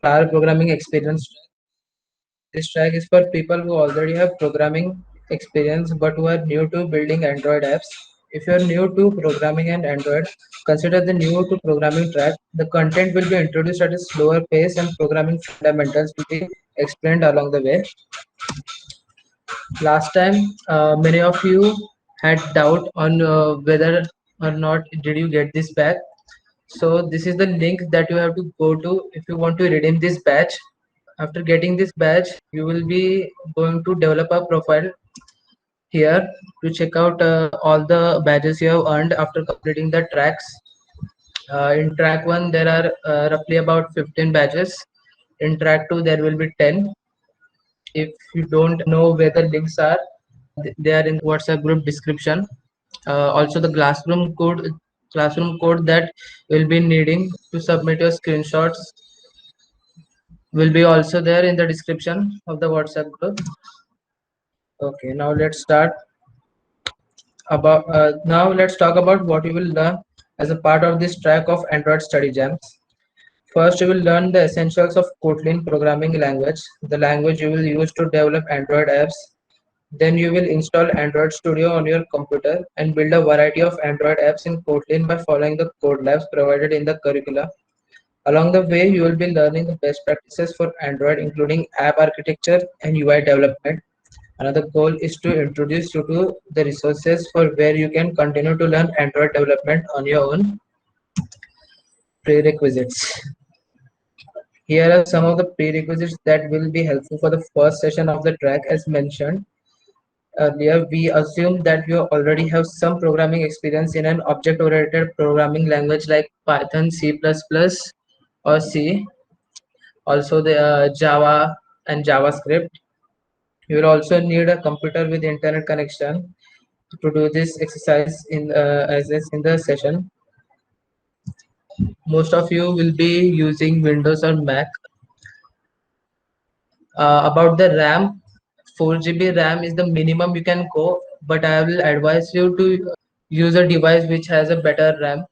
prior programming experience. This track is for people who already have programming experience but who are new to building Android apps. If you are new to programming and Android, consider the new to programming track. The content will be introduced at a slower pace and programming fundamentals will be explained along the way. Last time, many of you had doubt on whether or not did you get this back. So this is the link that you have to go to if you want to redeem this badge. After getting this badge, you will be going to develop a profile here to check out all the badges you have earned after completing the tracks. In track 1, there are roughly about 15 badges. In track 2, there will be 10. If you don't know where the links are, they are in WhatsApp group description. Also, the classroom code that you'll be needing to submit your screenshots will be also there in the description of the WhatsApp group. Okay, now let's talk about what you will learn as a part of this track of Android study jams. First, you will learn the essentials of Kotlin programming language, the language you will use to develop Android apps. Then you will install Android Studio on your computer and build a variety of Android apps in Kotlin by following the code labs provided in the curricula. Along the way, you will be learning the best practices for Android, including app architecture and UI development. Another goal is to introduce you to the resources for where you can continue to learn Android development on your own. Prerequisites. Here are some of the prerequisites that will be helpful for the first session of the track. As mentioned earlier, we assume that you already have some programming experience in an object-oriented programming language like Python, C++, or C. Also, the Java and JavaScript. You will also need a computer with internet connection to do this exercise in the session. Most of you will be using Windows or Mac. About the RAM, 4 GB RAM is the minimum you can go, but I will advise you to use a device which has a better RAM,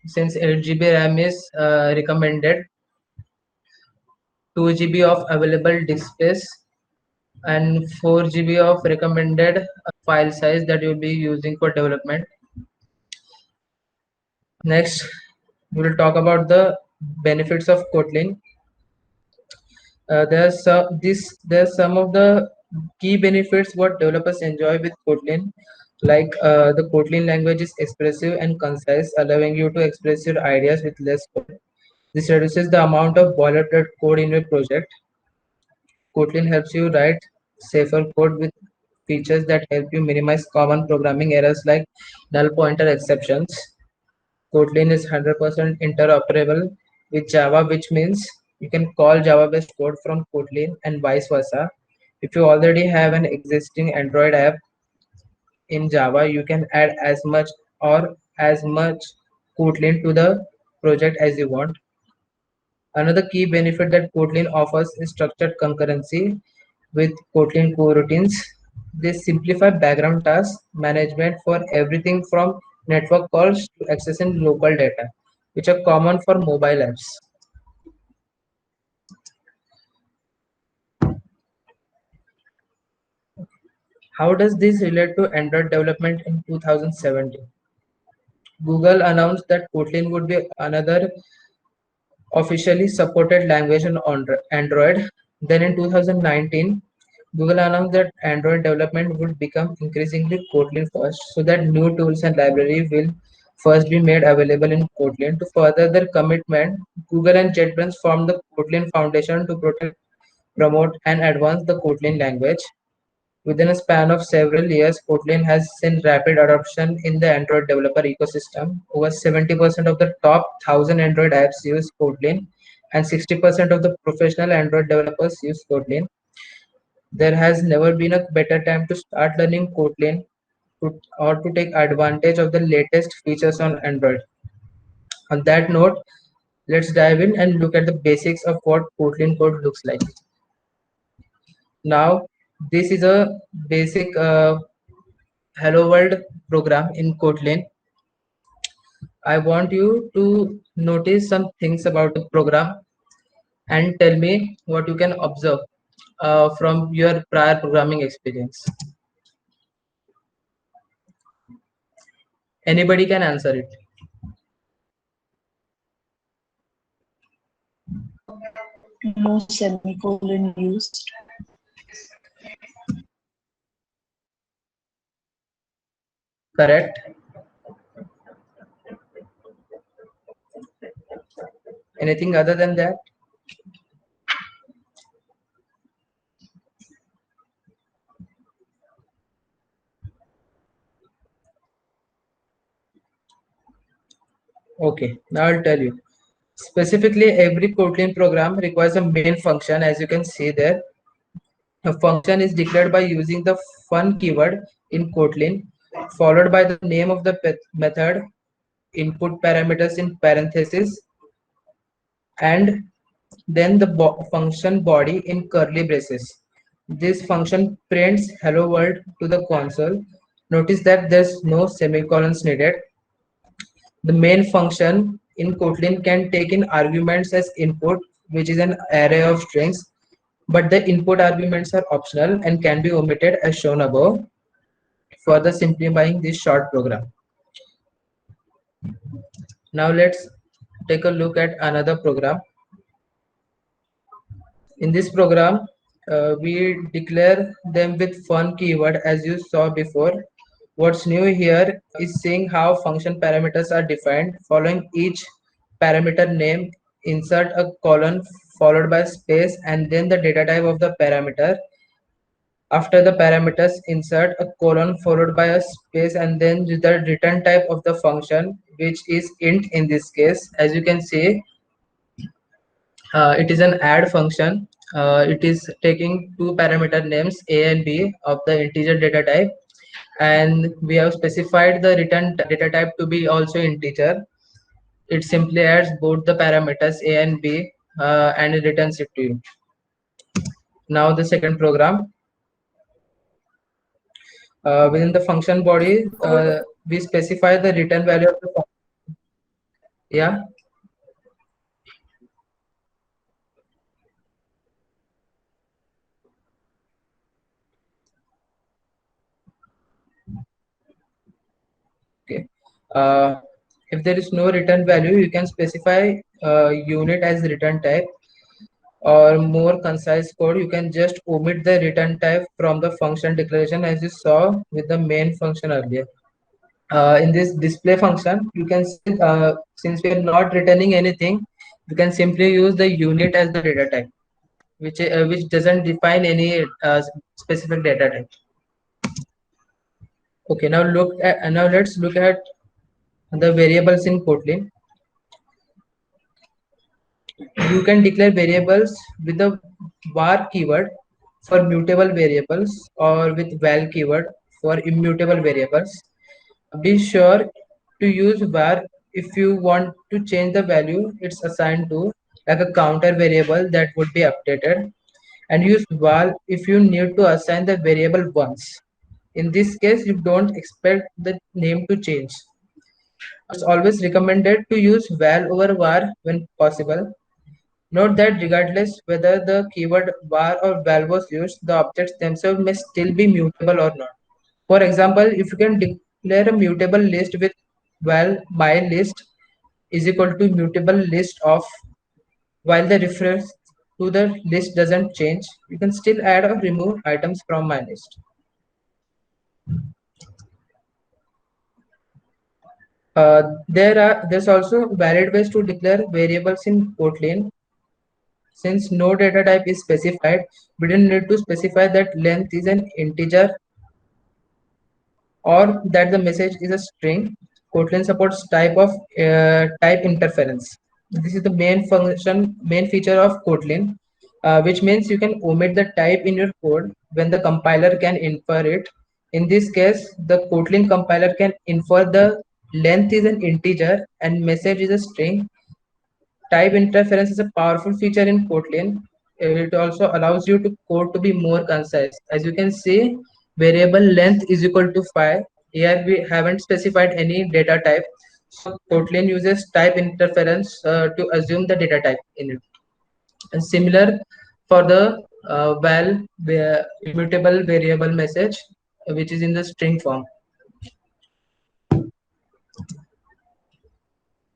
since 8 GB RAM is recommended. 2 GB of available disk space and 4 GB of recommended file size that you'll be using for development. Next, we will talk about the benefits of Kotlin. There's some of the key benefits what developers enjoy with Kotlin, like the Kotlin language is expressive and concise, allowing you to express your ideas with less code. This reduces the amount of boilerplate code in your project. Kotlin helps you write safer code with features that help you minimize common programming errors like null pointer exceptions. Kotlin is 100% interoperable with Java, which means you can call Java-based code from Kotlin and vice versa. If you already have an existing Android app in Java, you can add as much Kotlin to the project as you want. Another key benefit that Kotlin offers is structured concurrency with Kotlin coroutines. They simplify background task management for everything from network calls to accessing local data, which are common for mobile apps. How does this relate to Android development in 2017? Google announced that Kotlin would be another officially supported language on Android. Then in 2019, Google announced that Android development would become increasingly Kotlin first, so that new tools and libraries will first be made available in Kotlin. To further their commitment, Google and JetBrains formed the Kotlin Foundation to protect, promote, and advance the Kotlin language. Within a span of several years, Kotlin has seen rapid adoption in the Android developer ecosystem. Over 70% of the top 1,000 Android apps use Kotlin, and 60% of the professional Android developers use Kotlin. There has never been a better time to start learning Kotlin or to take advantage of the latest features on Android. On that note, let's dive in and look at the basics of what Kotlin code looks like. Now, this is a basic Hello World program in Kotlin. I want you to notice some things about the program and tell me what you can observe from your prior programming experience. Anybody can answer it. No semicolon used. Correct. Anything other than that? Okay, now I'll tell you. Specifically, every Kotlin program requires a main function, as you can see there. A function is declared by using the fun keyword in Kotlin, followed by the name of the method, input parameters in parentheses, and then the function body in curly braces. This function prints hello world to the console. Notice that there's no semicolons needed. The main function in Kotlin can take in arguments as input, which is an array of strings, but the input arguments are optional and can be omitted as shown above, further simplifying this short program. Now let's take a look at another program. In this program, we declare them with fun keyword as you saw before. What's new here is seeing how function parameters are defined. Following each parameter name, insert a colon followed by space and then the data type of the parameter. After the parameters, insert a colon followed by a space and then the return type of the function, which is int in this case. As you can see, it is an add function. It is taking two parameter names a and b of the integer data type, and we have specified the return data type to be also integer. It simply adds both the parameters a and b and it returns it to you. Now the second program. Within the function body, we specify the return value of the function. Yeah. Okay. If there is no return value, you can specify unit as return type, or more concise code, you can just omit the return type from the function declaration as you saw with the main function earlier. In this display function, you can see, since we are not returning anything, you can simply use the unit as the data type, which doesn't define any specific data type. Okay, now let's look at the variables in Kotlin. You can declare variables with the var keyword for mutable variables or with val keyword for immutable variables. Be sure to use var if you want to change the value it's assigned to, like a counter variable that would be updated, and use val if you need to assign the variable once. In this case, you don't expect the name to change. It's always recommended to use val over var when possible. Note that regardless whether the keyword var or val was used, the objects themselves may still be mutable or not. For example, if you can declare a mutable list with val my list is equal to mutable list of, while the reference to the list doesn't change, you can still add or remove items from my list. There's also valid ways to declare variables in Kotlin. Since no data type is specified, we don't need to specify that length is an integer or that the message is a string. Kotlin supports type interference. This is the main feature of Kotlin, which means you can omit the type in your code when the compiler can infer it. In this case, the Kotlin compiler can infer the length is an integer and message is a string. Type interference is a powerful feature in Kotlin. It also allows you to code to be more concise. As you can see, variable length is equal to 5. Here we haven't specified any data type. So Kotlin uses type interference to assume the data type in it. And similar for the immutable variable message, which is in the string form.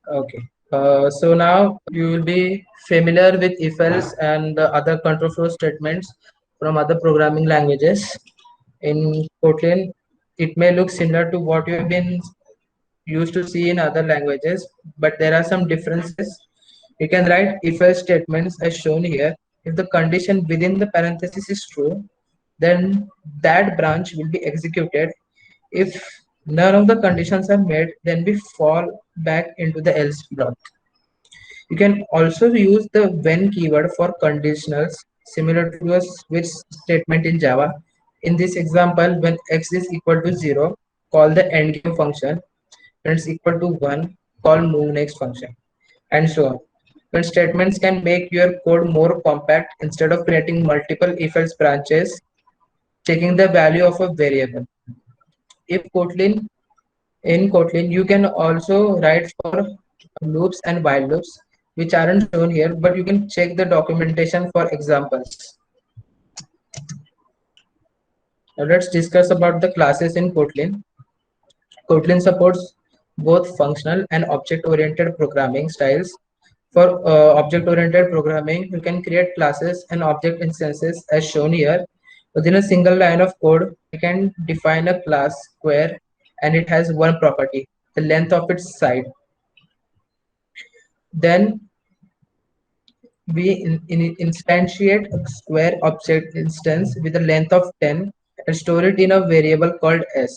Okay. So now you will be familiar with if else and the other control flow statements from other programming languages. In Kotlin, it may look similar to what you have been used to see in other languages, but there are some differences. You can write if else statements as shown here. If the condition within the parenthesis is true, then that branch will be executed. If none of the conditions are met, then we fall back into the else block. You can also use the when keyword for conditionals, similar to a switch statement in Java. In this example, when x is equal to 0, call the endgame function. When it's equal to 1, call move next function, and so on. When statements can make your code more compact instead of creating multiple if-else branches, checking the value of a variable. If Kotlin In Kotlin, you can also write for loops and while loops, which aren't shown here, but you can check the documentation for examples. Now let's discuss about the classes in Kotlin. Kotlin supports both functional and object-oriented programming styles. For object-oriented programming, you can create classes and object instances as shown here. Within a single line of code, we can define a class square and it has one property, the length of its side. Then we instantiate a square object instance with a length of 10 and store it in a variable called s.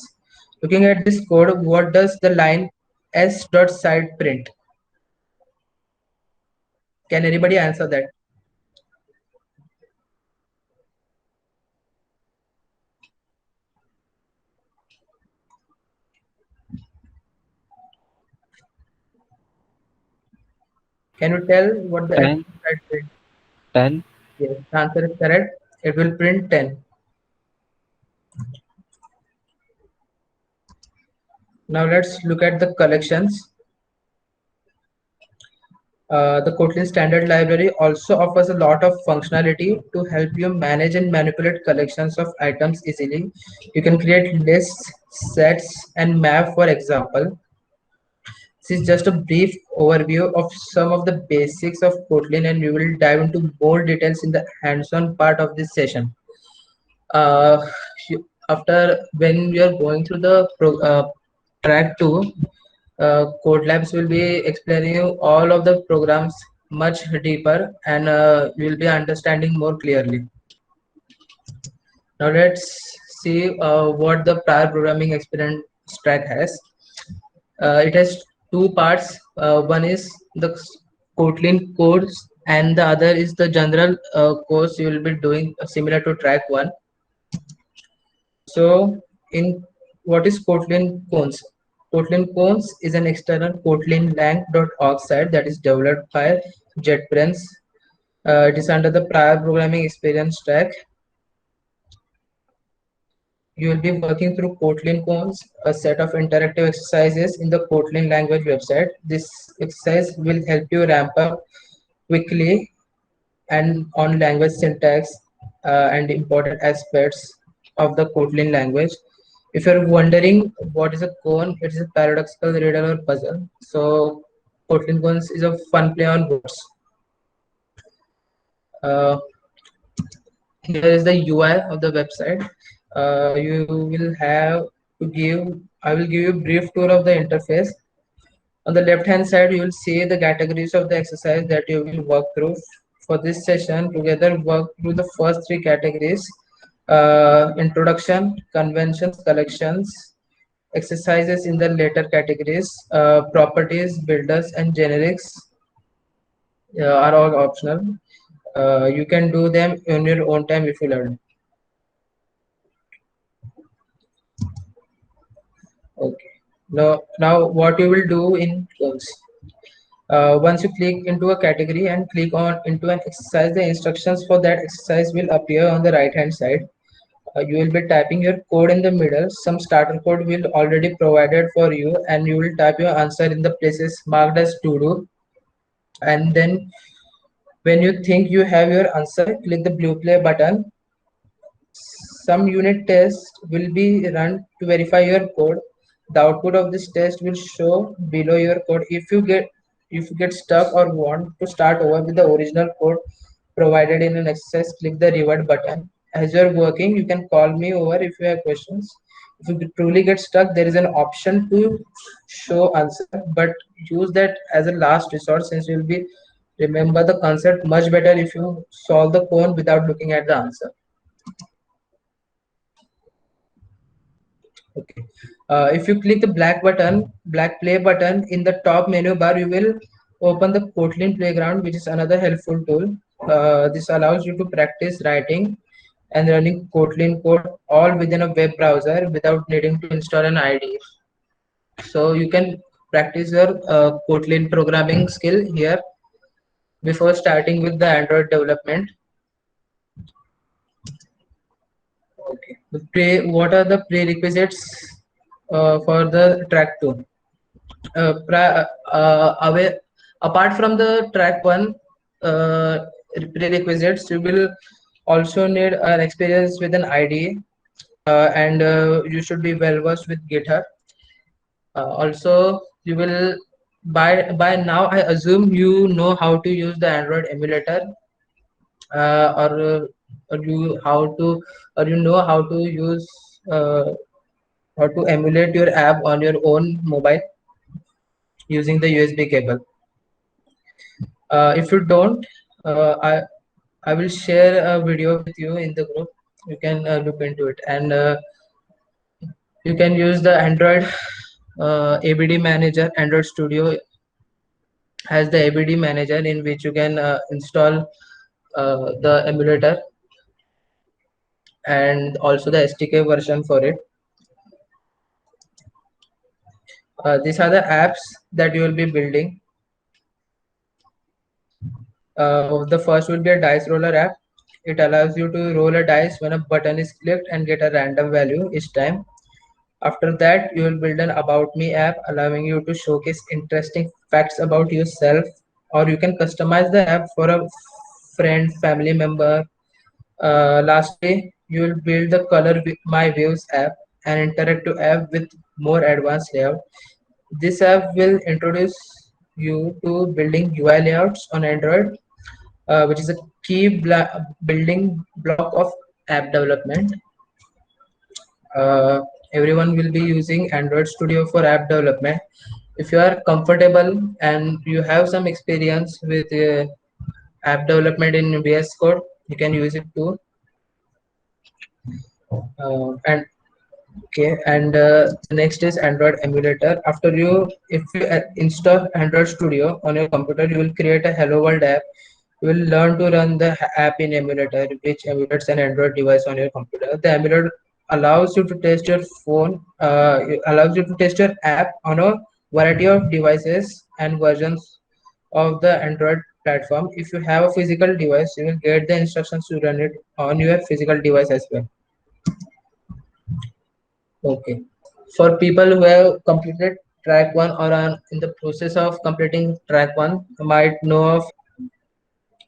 Looking at this code, what does the line s.side print? Can anybody answer that? Can you tell what the 10, s.side print? 10. Yes, the answer is correct. It will print 10. Now let's look at the collections. The Kotlin standard library also offers a lot of functionality to help you manage and manipulate collections of items easily. You can create lists, sets, and map, for example. This is just a brief overview of some of the basics of Kotlin, and we will dive into more details in the hands-on part of this session. Uh, After when we are going through the track 2, Code Labs will be explaining you all of the programs much deeper, and you will be understanding more clearly. Now let's see what the prior programming experience track has. It has two parts. One is the Kotlin course, and the other is the general course you will be doing similar to track 1. So, in what is Kotlin Cons? Kotlin Cons is an external kotlinlang.org site that is developed by JetBrains. It is under the prior programming experience track. You will be working through Kotlin Cons, a set of interactive exercises in the Kotlin language website. This exercise will help you ramp up quickly and on language syntax and important aspects of the Kotlin language. If you're wondering what is a cone, it is a paradoxical riddle or puzzle. So Kotlin cones is a fun play on words. Uh, Here is the UI of the website. You will have to give, I will give you a brief tour of the interface. On the left hand side, you will see the categories of the exercise that you will work through. For this session, together work through the first three categories: introduction, conventions, collections. Exercises in the later categories, properties, builders, and generics are all optional. You can do them in your own time if you learn. Okay. Now what you will do in course. Once you click into a category and click on into an exercise, the instructions for that exercise will appear on the right hand side. You will be typing your code in the middle. Some starter code will already provided for you, and you will type your answer in the places marked as to do, and then When you think you have your answer, click the blue play button. Some unit tests will be run to verify your code. The output of this test will show below your code. If you get stuck or want to start over with the original code provided in an exercise, click the revert button. As you're working, you can call me over if you have questions. If you truly get stuck, there is an option to show answer, but use that as a last resort since you'll be remember the concept much better if you solve the code without looking at the answer. Okay. If you click the black play button in the top menu bar, you will open the Kotlin Playground, which is another helpful tool. This allows you to practice writing and running Kotlin code all within a web browser without needing to install an IDE. So you can practice your Kotlin programming skill here before starting with the Android development. Okay. What are the prerequisites for the track 2? Away, apart from the track 1 uh, prerequisites, you will also need an experience with an IDE, and you should be well versed with GitHub. Also, you will by now I assume you know how to use the Android emulator, or you how to or you know how to use uh, how to emulate your app on your own mobile using the USB cable. If you don't, I will share a video with you in the group. You can look into it, and you can use the Android ABD manager. Android Studio has the ABD manager in which you can install the emulator and also the SDK version for it. These are the apps that you will be building. The first will be a dice roller app. It allows you to roll a dice when a button is clicked and get a random value each time. After that, you will build an About Me app allowing you to showcase interesting facts about yourself, or you can customize the app for a friend, family member. Lastly, you will build the My Views app, an interactive app with more advanced layout. This app will introduce you to building UI layouts on Android, which is a key building block of app development. uh, Everyone will be using Android Studio for app development. If you are comfortable and you have some experience with app development in VS Code, you can use it too. And okay, and the next is Android emulator. After you, if you install Android Studio on your computer, you will create a Hello World app. You will learn to run the app in emulator, which emulates an Android device on your computer. The emulator allows you to test your phone, it allows you to test your app on a variety of devices and versions of the Android platform. If you have a physical device, you will get the instructions to run it on your physical device as well. Okay. For people who have completed track 1 or are in the process of completing track 1, might know of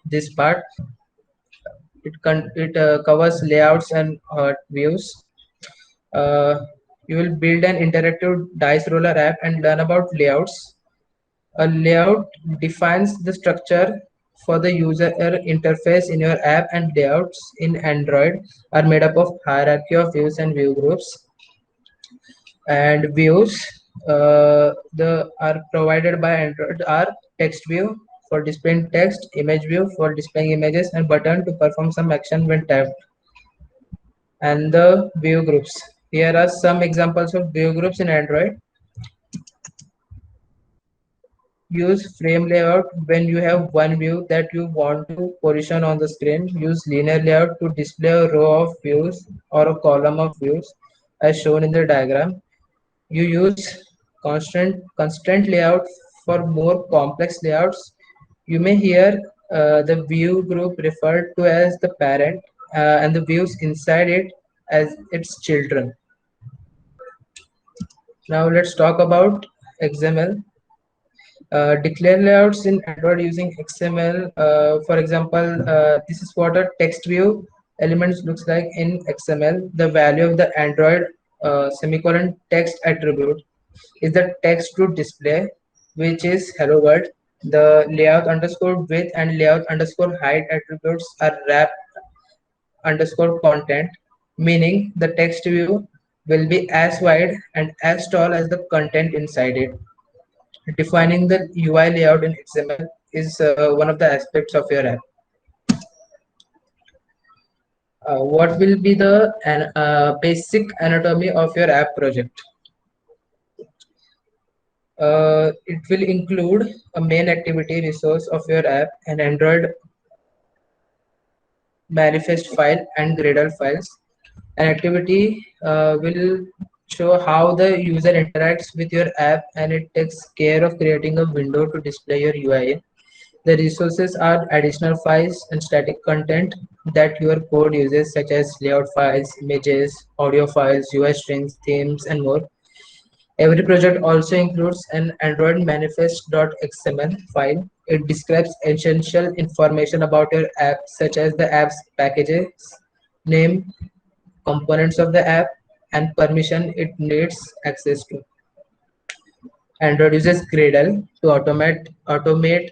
this part. It covers layouts and views. Uh, you will build an interactive dice roller app and learn about layouts. A layout defines the structure for the user interface in your app, and layouts in Android are made up of hierarchy of views and view groups. And views the are provided by Android are text view for displaying text, image view for displaying images, and button to perform some action when tapped. And the view groups. Here are some examples of view groups in Android. Use frame layout when you have one view that you want to position on the screen. Use linear layout to display a row of views or a column of views as shown in the diagram. You use constraint layout for more complex layouts. You may hear the view group referred to as the parent, and the views inside it as its children. Now let's talk about XML. Declare layouts in Android using XML. For example, this is what a text view elements looks like in XML. The value of the Android semicolon text attribute is the text to display, which is hello world. The layout underscore width and layout underscore height attributes are wrap underscore content, meaning the text view will be as wide and as tall as the content inside it. Defining the UI layout in XML is one of the aspects of your app. What will be the basic anatomy of your app project? It will include a main activity resource of your app, an Android manifest file, and Gradle files. An activity will show how the user interacts with your app, and it takes care of creating a window to display your UI in. The resources are additional files and static content that your code uses, such as layout files, images, audio files, UI strings, themes, and more. Every project also includes an Android manifest.xml file. It describes essential information about your app, such as the app's packages, name, components of the app, and permission it needs access to. Android uses Gradle to automate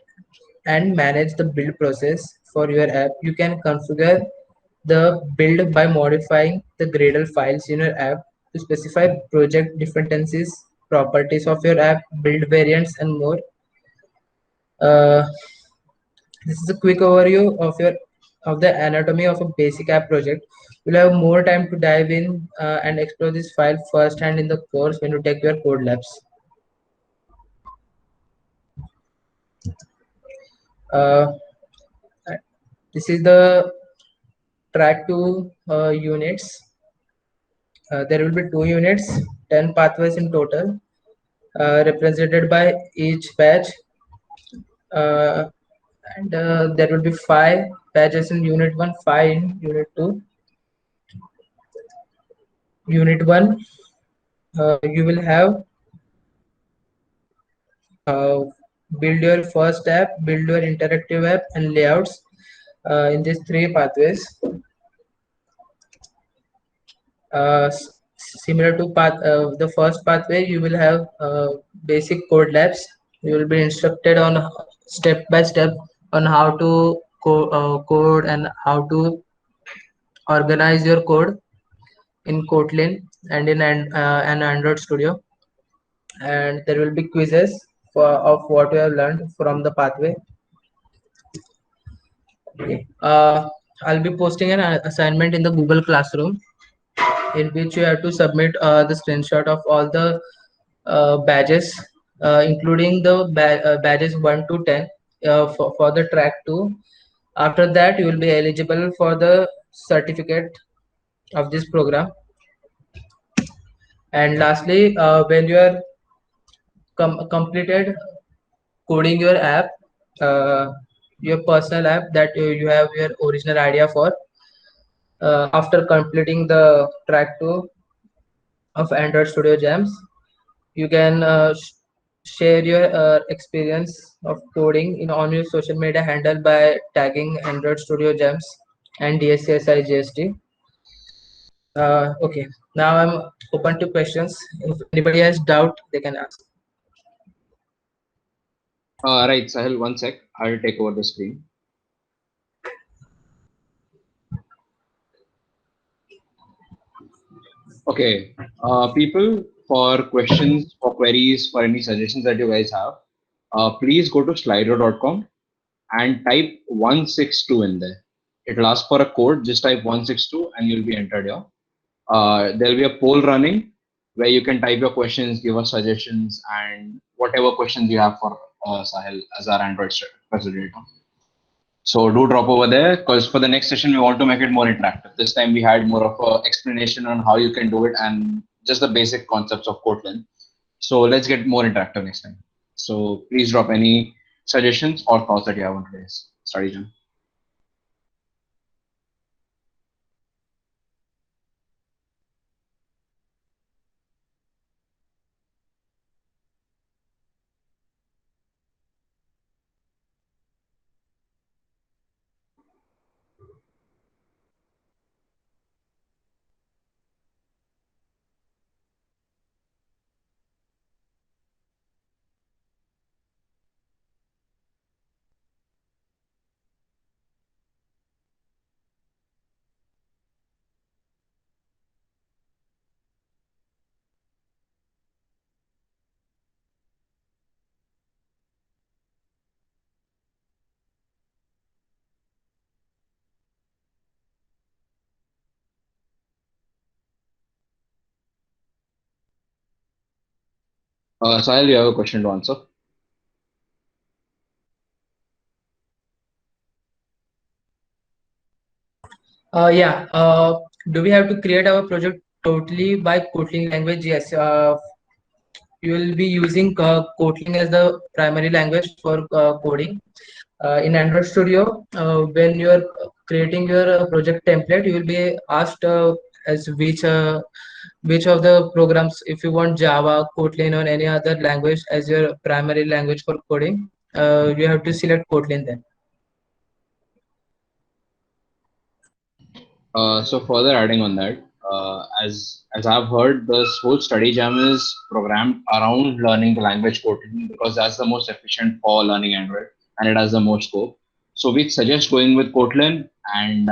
and manage the build process for your app. You can configure the build by modifying the Gradle files in your app to specify project dependencies, properties of your app, build variants, and more. Uh, this is a quick overview of the anatomy of a basic app project. You'll have more time to dive in and explore this file firsthand in the course when you take your code labs. Uh, this is the track 2 units. There will be 2 units, 10 pathways in total, represented by each patch. Uh, and there will be 5 patches in unit 1, 5 in unit 2. Unit 1, you will have uh, build your first app, build your interactive app, and layouts in these 3 pathways. uh, Similar to the first pathway, you will have basic code labs. You will be instructed on step by step on how to code and how to organize your code in Kotlin and in an Android Studio. And there will be quizzes of what you have learned from the pathway. Okay. I'll be posting an assignment in the Google Classroom in which you have to submit the screenshot of all the badges, including the badges 1 to 10 for the track 2. After that, you will be eligible for the certificate of this program. And lastly, when you are completed coding your app, your personal app that you have your original idea for, after completing the track 2 of Android Studio Jams, you can share your experience of coding in on your social media handle by tagging Android Studio Gems and DSCSI GST. Okay, now I'm open to questions. If anybody has doubt, they can ask. Right, Sahil, one sec. I'll take over the screen. Okay, people, for questions, for queries, for any suggestions that you guys have, please go to slido.com and type 162 in there. It'll ask for a code, just type 162 and you'll be entered here. There'll be a poll running where you can type your questions, give us suggestions, and whatever questions you have for Sahil as our Android facilitator. So do drop over there, because for the next session, we want to make it more interactive. This time we had more of an explanation on how you can do it and just the basic concepts of Kotlin. So let's get more interactive next time. So please drop any suggestions or thoughts that you have on today's study jam. Sahil, you have a question to answer. Yeah. Do we have to create our project totally by Kotlin language? Yes. You will be using Kotlin as the primary language for coding. In Android Studio, when you are creating your project template, you will be asked as which of the programs, if you want Java, Kotlin, or any other language as your primary language for coding, you have to select Kotlin then. So further adding on that, as I've heard, this whole study jam is programmed around learning the language Kotlin because that's the most efficient for learning Android and it has the most scope. So we suggest going with Kotlin, and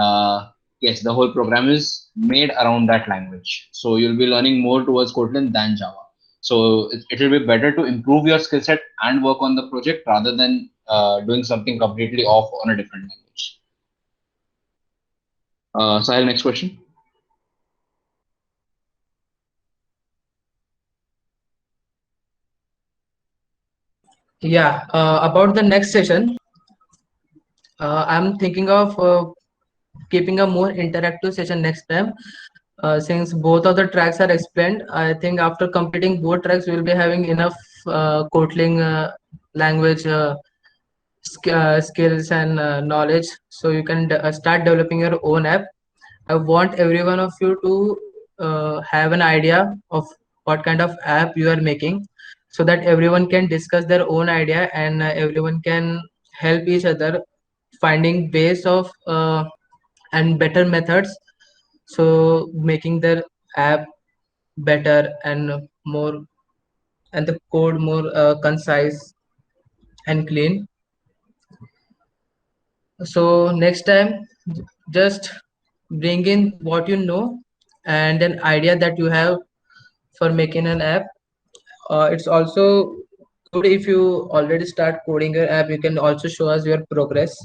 yes, the whole program is made around that language. So you'll be learning more towards Kotlin than Java. So it will be better to improve your skill set and work on the project rather than doing something completely off on a different language. Sahil, next question. Yeah. About the next session, I'm thinking of keeping a more interactive session next time. Since both of the tracks are explained, I think after completing both tracks, we'll be having enough Kotlin language skills and knowledge, so you can start developing your own app. I want every one of you to have an idea of what kind of app you are making, so that everyone can discuss their own idea and everyone can help each other finding ways of and better methods, so making their app better and more, and the code more concise and clean. So next time, just bring in what you know and an idea that you have for making an app. It's also good if you already start coding your app, you can also show us your progress.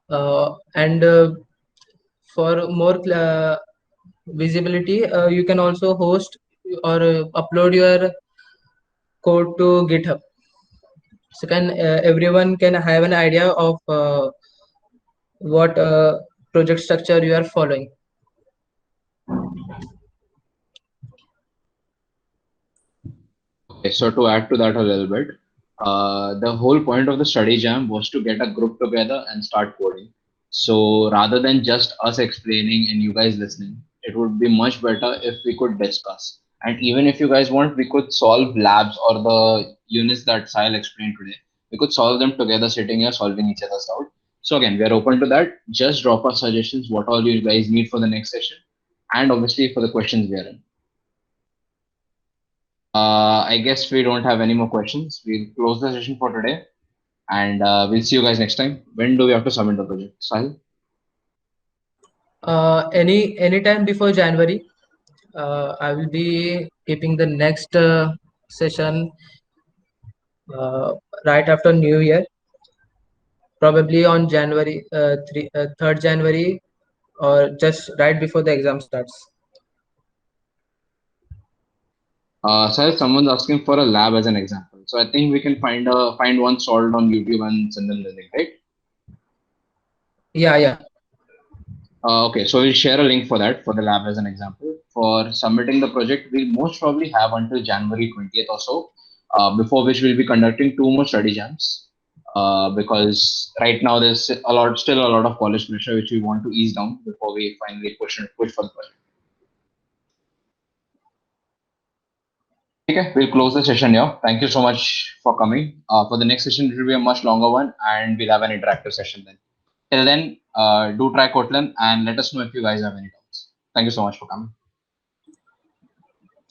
And for more visibility, you can also host or upload your code to GitHub, so can everyone can have an idea of what project structure you are following. Okay, so to add to that a little bit, the whole point of the study jam was to get a group together and start coding. So rather than just us explaining and you guys listening, it would be much better if we could discuss. And even if you guys want, we could solve labs or the units that Sahil explained today. We could solve them together, sitting here, solving each other's out. So again, we are open to that. Just drop us suggestions, what all you guys need for the next session, and obviously for the questions we are in. I guess we don't have any more questions. We'll close the session for today, and we'll see you guys next time. When do we have to submit the project, Sahil? Any time before January, I will be keeping the next session uh, right after New Year, probably on January 3rd January, or just right before the exam starts. Sahil, someone's asking for a lab as an example. So I think we can find one solved on YouTube and send them the link, right? Yeah. Okay, so we'll share a link for that for the lab as an example. For submitting the project, we'll most probably have until January 20th or so, before which we'll be conducting two more study jams. Because right now there's still a lot of college pressure which we want to ease down before we finally push for the project. Okay, we'll close the session here. Thank you so much for coming. For the next session, it will be a much longer one, and we'll have an interactive session then. Till then, do try Kotlin and let us know if you guys have any doubts. Thank you so much for coming.